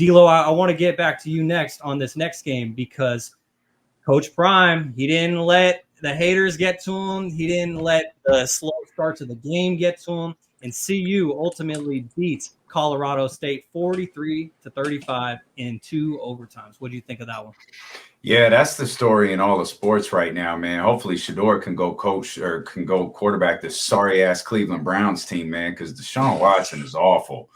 D'Lo, I want to get back to you next on this next game because Coach Prime, he didn't let the haters get to him. He didn't let the slow start to the game get to him. And CU ultimately beats Colorado State 43-35 in 2 overtimes. What do you think of that one? Yeah, that's the story in all the sports right now, man. Hopefully Shador can go coach or can go quarterback this sorry-ass Cleveland Browns team, man, because Deshaun Watson is awful.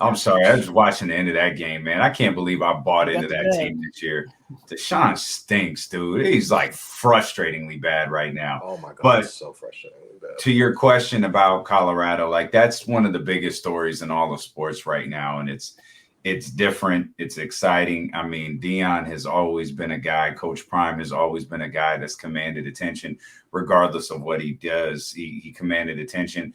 I'm sorry. I was watching the end of that game, man. I can't believe I bought into that team this year. Deshaun stinks, dude. He's like frustratingly bad right now. Oh, my God. But it's so frustratingly bad. To your question about Colorado, like that's one of the biggest stories in all of sports right now. And it's different. It's exciting. I mean, Deion has always been a guy. Coach Prime has always been a guy that's commanded attention, regardless of what he does. He commanded attention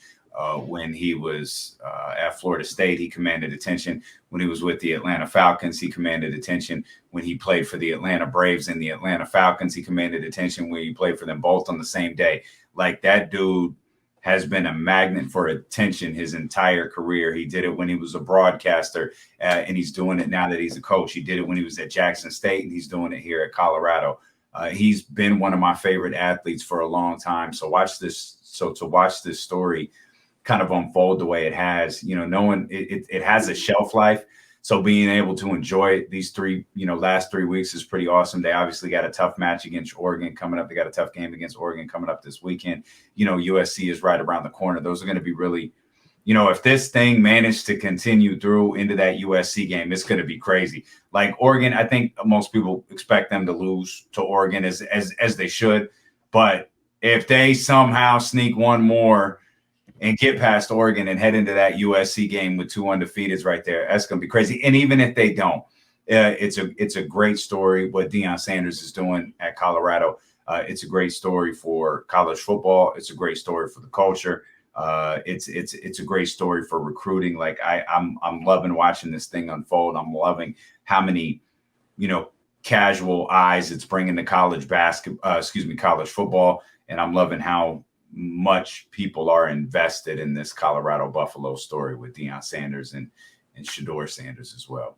when he was at Florida State. He commanded attention when he was with the Atlanta Falcons. He commanded attention when he played for the Atlanta Braves and the Atlanta Falcons. He commanded attention when he played for them both on the same day. Like that dude has been a magnet for attention his entire career. He did it when he was a broadcaster, and he's doing it now that he's a coach. He did it when he was at Jackson State, and he's doing it here at Colorado. He's been one of my favorite athletes for a long time. So to watch this story kind of unfold the way it has, knowing it has a shelf life. So being able to enjoy these last 3 weeks is pretty awesome. They obviously got a tough match against Oregon coming up. They got a tough game against Oregon coming up this weekend. USC is right around the corner. Those are going to be really, if this thing managed to continue through into that USC game, it's going to be crazy. Like Oregon, I think most people expect them to lose to Oregon as they should. But if they somehow sneak one more and get past Oregon and head into that USC game with 2 undefeateds right there, that's going to be crazy. And even if they don't, it's a great story what Deion Sanders is doing at Colorado. It's a great story for college football. It's a great story for the culture. It's a great story for recruiting. Like I'm loving watching this thing unfold. I'm loving how many, casual eyes it's bringing to college college football. And I'm loving how much people are invested in this Colorado Buffalo story with Deion Sanders and Shador Sanders as well.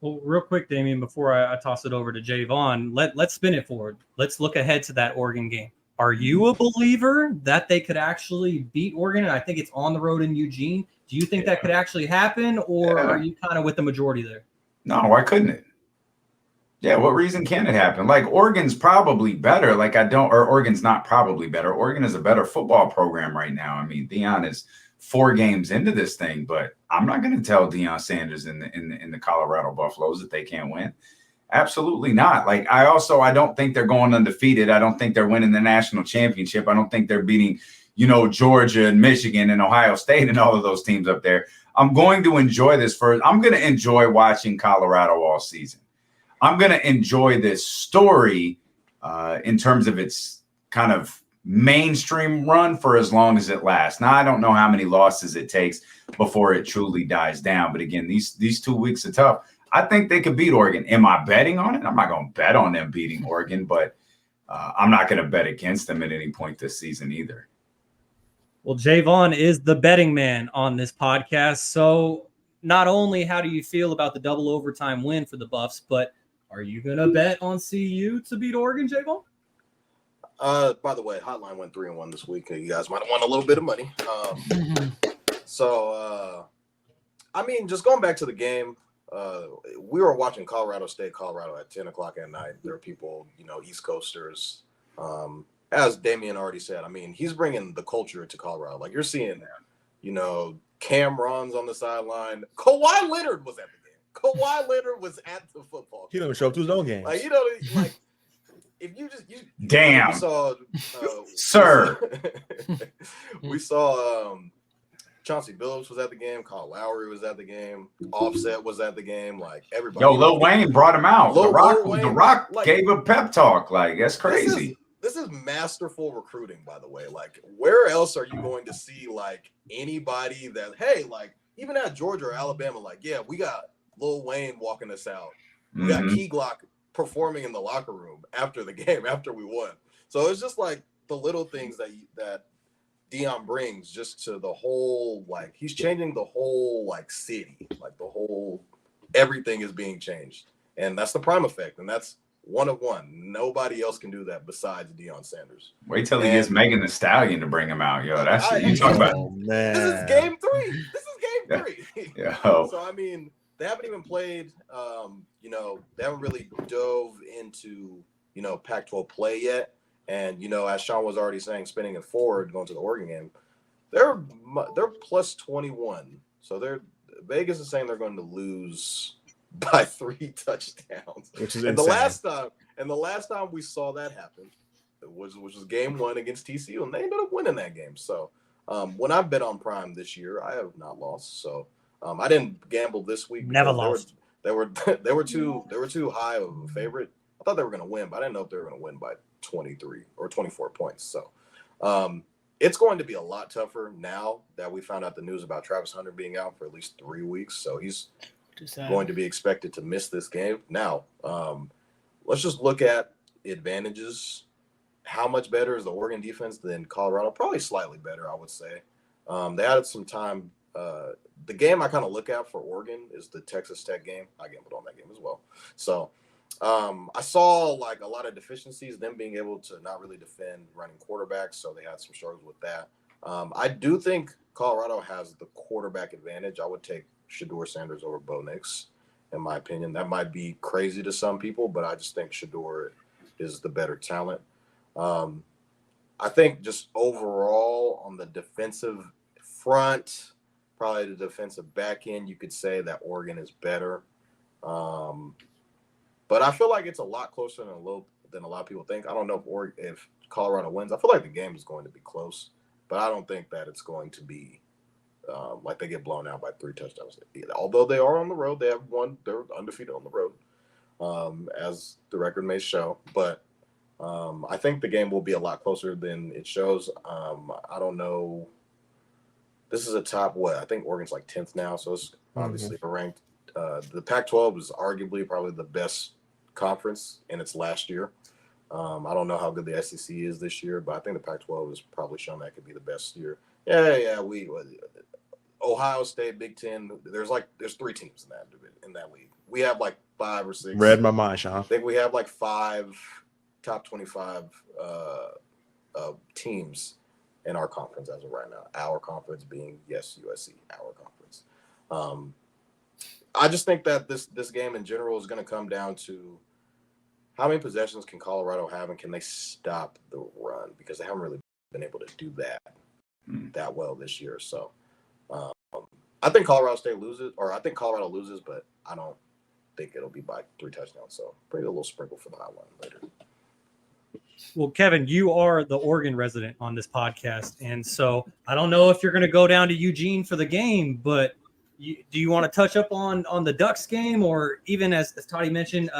Well, real quick, Damian, before I toss it over to Jaevon, let's spin it forward. Let's look ahead to that Oregon game. Are you a believer that they could actually beat Oregon? And I think it's on the road in Eugene. Do you think that could actually happen, or are you kind of with the majority there? No, why couldn't it? Yeah, what reason can it happen? Like Oregon's probably better. Oregon's not probably better. Oregon is a better football program right now. I mean, Deion is 4 games into this thing, but I'm not going to tell Deion Sanders in the Colorado Buffaloes that they can't win. Absolutely not. Like I don't think they're going undefeated. I don't think they're winning the national championship. I don't think they're beating, Georgia and Michigan and Ohio State and all of those teams up there. I'm going to enjoy this I'm going to enjoy watching Colorado all season. I'm going to enjoy this story in terms of its kind of mainstream run for as long as it lasts. Now, I don't know how many losses it takes before it truly dies down. But again, these 2 weeks are tough. I think they could beat Oregon. Am I betting on it? I'm not going to bet on them beating Oregon, but I'm not going to bet against them at any point this season either. Well, Jaevon is the betting man on this podcast. So not only how do you feel about the double overtime win for the Buffs, but are you going to bet on CU to beat Oregon, Jaevon? By the way, Hotline went 3-1 this week. You guys might have won a little bit of money. Just going back to the game, we were watching Colorado State, Colorado at 10 o'clock at night. There are people, East Coasters. As Damian already said, I mean, he's bringing the culture to Colorado. Like you're seeing, Cam Ron's on the sideline. Kawhi Leonard was at the game. Kawhi Leonard was at the football game. He don't even show up to his own games. If you damn, we saw, sir, we saw Chauncey Billups was at the game. Kyle Lowry was at the game. Offset was at the game. Like everybody. Lil Wayne brought him out. The Rock like, gave a pep talk. Like that's crazy. This is masterful recruiting, by the way. Like, where else are you going to see like anybody that even at Georgia or Alabama? Like, yeah, we got Lil Wayne walking us out. We got Key Glock performing in the locker room after the game, after we won. So it's just like the little things that Deion brings just to the whole, he's changing the whole city, the whole everything is being changed. And that's the Prime effect. And that's one of one. Nobody else can do that besides Deion Sanders. Wait till he gets Megan Thee Stallion to bring him out, yo. That's you talking about. Man. This is game 3. Yeah. So I mean, they haven't even played. They haven't really dove into Pac-12 play yet. And as Shaun was already saying, spinning it forward, going to the Oregon game, they're plus 21. So Vegas is saying they're going to lose by 3 touchdowns, which is insane. The last time we saw that happen, which was game 1 against TCU, and they ended up winning that game. So when I bet on Prime this year, I have not lost. So I didn't gamble this week. Never lost. They were too high of a favorite. I thought they were going to win, but I didn't know if they were going to win by 23 or 24 points. So it's going to be a lot tougher now that we found out the news about Travis Hunter being out for at least 3 weeks. So he's going to be expected to miss this game. Now, let's just look at advantages. How much better is the Oregon defense than Colorado? Probably slightly better, I would say. They had some time. The game I kind of look at for Oregon is the Texas Tech game. I gambled on that game as well. So I saw like a lot of deficiencies, them being able to not really defend running quarterbacks. So they had some struggles with that. I do think Colorado has the quarterback advantage. I would take Shedeur Sanders over Bo Nix, in my opinion. That might be crazy to some people, but I just think Shedeur is the better talent. I think just overall on the defensive front, probably the defensive back end, you could say that Oregon is better. But I feel like it's a lot closer than a lot of people think. I don't know if Colorado wins. I feel like the game is going to be close, but I don't think that it's going to be like they get blown out by 3 touchdowns. Although they are on the road, they're undefeated on the road, as the record may show. But I think the game will be a lot closer than it shows. I don't know. This is a top I think Oregon's like 10th now, so it's obviously ranked. The Pac-12 is arguably probably the best conference in its last year. I don't know how good the SEC is this year, but I think the Pac-12 has probably shown that could be the best year. Yeah. Ohio State, Big Ten. There's 3 teams in that league. We have like 5 or 6. Read my mind, Shaun. I think we have like 5 top 25 teams in our conference as of right now. Our conference being USC, our conference. I just think that this game in general is going to come down to how many possessions can Colorado have, and can they stop the run, because they haven't really been able to do that well this year. So I think Colorado loses, but I don't think it'll be by 3 touchdowns. So bring a little sprinkle for the high line later. Well, Kevin, you are the Oregon resident on this podcast, and so I don't know if you're going to go down to Eugene for the game, but do you want to touch up on the Ducks game, or even as Toddy mentioned,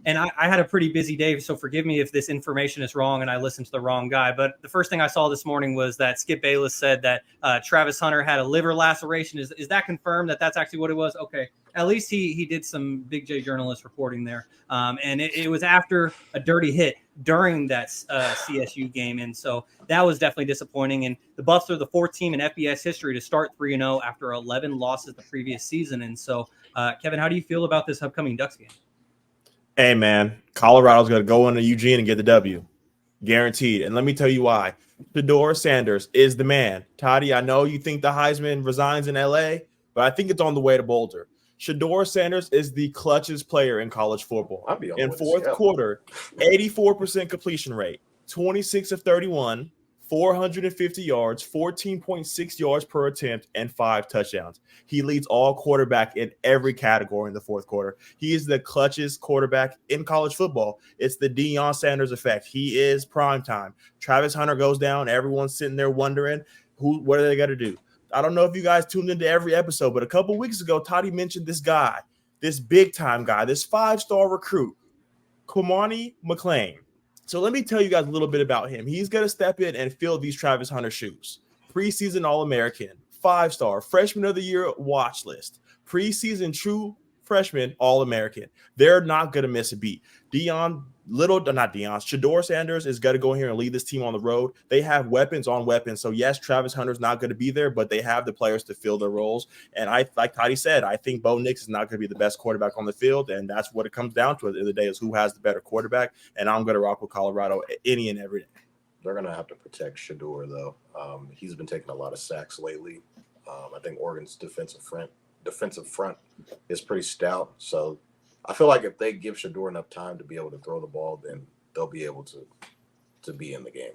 and I had a pretty busy day, so forgive me if this information is wrong and I listened to the wrong guy, but the first thing I saw this morning was that Skip Bayless said that Travis Hunter had a liver laceration. Is that confirmed that that's actually what it was? Okay. At least he did some Big J journalist reporting there. And it was after a dirty hit during that CSU game. And so that was definitely disappointing. And the Buffs are the 4th team in FBS history to start 3-0 after 11 losses the previous season. And so, Kevin, how do you feel about this upcoming Ducks game? Hey, man, Colorado's going to go into Eugene and get the W. Guaranteed. And let me tell you why. Shedeur Sanders is the man. Toddy, I know you think the Heisman resigns in L.A., but I think it's on the way to Boulder. Shedeur Sanders is the clutchest player in college football. In 4th quarter, 84% completion rate, 26 of 31, 450 yards, 14.6 yards per attempt, and 5 touchdowns. He leads all quarterback in every category in the 4th quarter. He is the clutchest quarterback in college football. It's the Deion Sanders effect. He is prime time. Travis Hunter goes down. Everyone's sitting there wondering, what are they going to do? I don't know if you guys tuned into every episode, but a couple weeks ago, Toddy mentioned this guy, this big-time guy, this 5-star recruit, Kwamani McLean. So let me tell you guys a little bit about him. He's going to step in and fill these Travis Hunter shoes. Preseason All-American, 5-star, Freshman of the Year watch list, preseason true freshman All-American. They're not going to miss a beat. Deion Shador Sanders is going to go in here and lead this team on the road. They have weapons on weapons. So, yes, Travis Hunter's not going to be there, but they have the players to fill their roles. And like Toddy said, I think Bo Nix is not going to be the best quarterback on the field, and that's what it comes down to at the end of the day is who has the better quarterback, and I'm going to rock with Colorado any and every day. They're going to have to protect Shador, though. He's been taking a lot of sacks lately. I think Oregon's defensive front is pretty stout, so I feel like if they give Shador enough time to be able to throw the ball, then they'll be able to be in the game.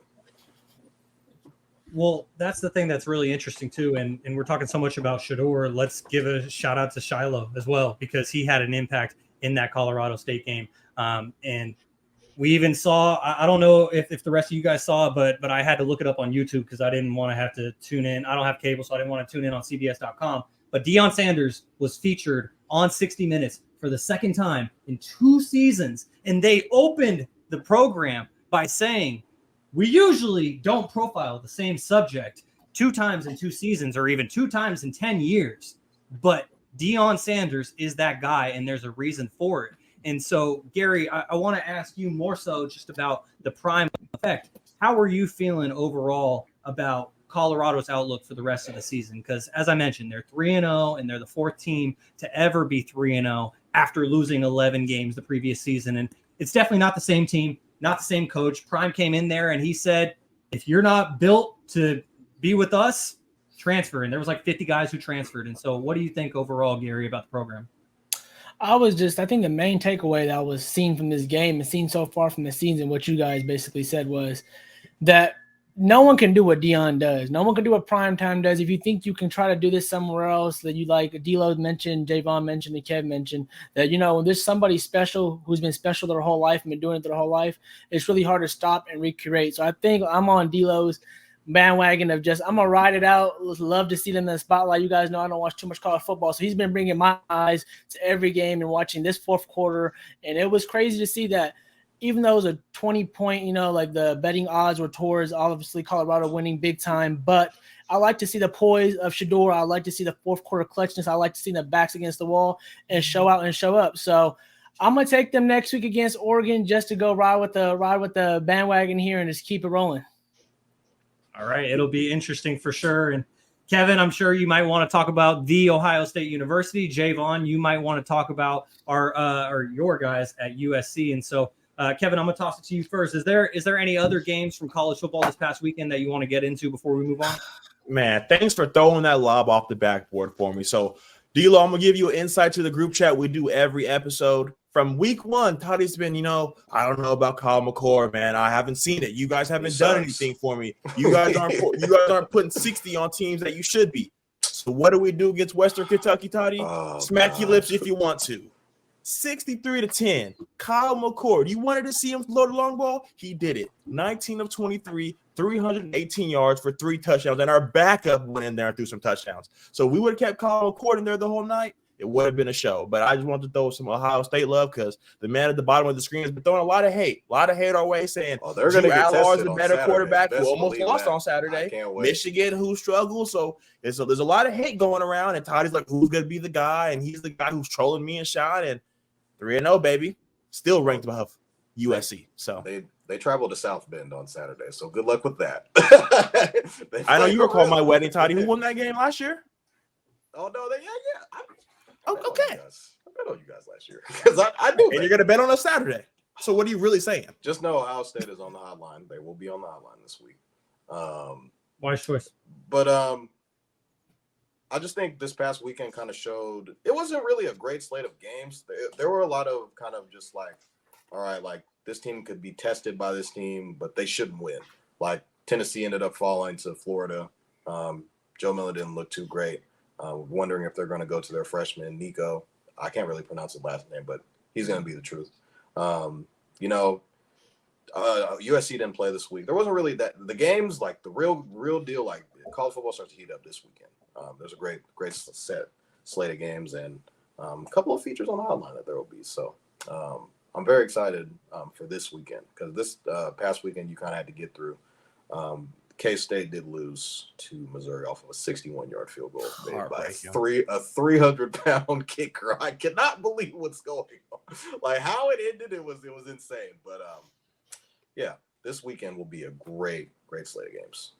Well, that's the thing that's really interesting too, and we're talking so much about Shador. Let's give a shout out to Shiloh as well because he had an impact in that Colorado State game. And we even saw, I don't know if the rest of you guys saw it, but I had to look it up on YouTube because I didn't want to have to tune in. I don't have cable, so I didn't want to tune in on CBS.com. But Deion Sanders was featured on 60 Minutes for the second time in 2 seasons. And they opened the program by saying, we usually don't profile the same subject 2 times in 2 seasons or even 2 times in 10 years. But Deion Sanders is that guy, and there's a reason for it. And so, Gary, I want to ask you more so just about the prime effect. How are you feeling overall about Colorado's outlook for the rest of the season? Because, as I mentioned, they're 3-0, and they're the 4th team to ever be 3-0 after losing 11 games the previous season. And it's definitely not the same team, not the same coach. Prime came in there, and he said, if you're not built to be with us, transfer. And there was like 50 guys who transferred. And so what do you think overall, Gary, about the program? I think the main takeaway that I was seeing from this game and seen so far from the season, what you guys basically said was that no one can do what Deion does. No one can do what Primetime does. If you think you can try to do this somewhere else, that you like D-Lo mentioned, Jaevon mentioned, and Kev mentioned, that, there's somebody special who's been special their whole life and been doing it their whole life, it's really hard to stop and recreate. So I think I'm on D-Lo's bandwagon of I'm gonna ride it out. Love to see them in the spotlight. You guys know I don't watch too much college football, so he's been bringing my eyes to every game and watching this 4th quarter, and it was crazy to see that even though it was a 20-point, like the betting odds were towards obviously Colorado winning big time, but I like to see the poise of Shador. I like to see the 4th quarter clutchness. I like to see the backs against the wall and show out and show up. So I'm gonna take them next week against Oregon just to go ride with the bandwagon here and just keep it rolling. All right. It'll be interesting for sure. And Kevin, I'm sure you might want to talk about the Ohio State University. Jaevon, you might want to talk about your guys at USC. And so, Kevin, I'm going to toss it to you first. Is there any other games from college football this past weekend that you want to get into before we move on? Man, thanks for throwing that lob off the backboard for me. So, D-Lo, I'm going to give you an insight to the group chat we do every episode. From week 1, Toddy's been, I don't know about Kyle McCord, man. I haven't seen it. You guys haven't done anything for me. You guys aren't putting 60 on teams that you should be. So what do we do against Western Kentucky, Toddy? Smack your lips if you want to. 63-10. Kyle McCord. You wanted to see him throw the long ball? He did it. 19 of 23, 318 yards for 3 touchdowns. And our backup went in there and threw some touchdowns. So we would have kept Kyle McCord in there the whole night. It would have been a show. But I just wanted to throw some Ohio State love because the man at the bottom of the screen has been throwing a lot of hate our way, saying they're going to get tested is a on better Saturday. quarterback who almost lost on Saturday. Michigan who struggled. So there's a lot of hate going around. And Toddy's like, who's going to be the guy? And he's the guy who's trolling me and Shaun. And 3-0, baby. Still ranked above USC. So they traveled to South Bend on Saturday. So good luck with that. I know you recall my wedding, Toddy. Who won that game last year? Oh, no. Okay. I bet on you guys last year. Because I do. And you're going to bet on us Saturday. So what are you really saying? Just know Ohio State is on the hotline. They will be on the hotline this week. Wise choice. But I just think this past weekend kind of showed it wasn't really a great slate of games. There were a lot of kind of just like, all right, like this team could be tested by this team, but they shouldn't win. Like Tennessee ended up falling to Florida. Joe Miller didn't look too great. Wondering if they're going to go to their freshman, Nico. I can't really pronounce his last name, but he's going to be the truth. USC didn't play this week. There wasn't really the games, like the real deal, like college football starts to heat up this weekend. There's a great slate of games and a couple of features on the hotline that there will be. So I'm very excited for this weekend because this past weekend you kind of had to get through. K-State did lose to Missouri off of a 61-yard field goal made by Heartbreaking. a 300-pound kicker. I cannot believe what's going on. Like how it ended, it was insane. But yeah, this weekend will be a great slate of games.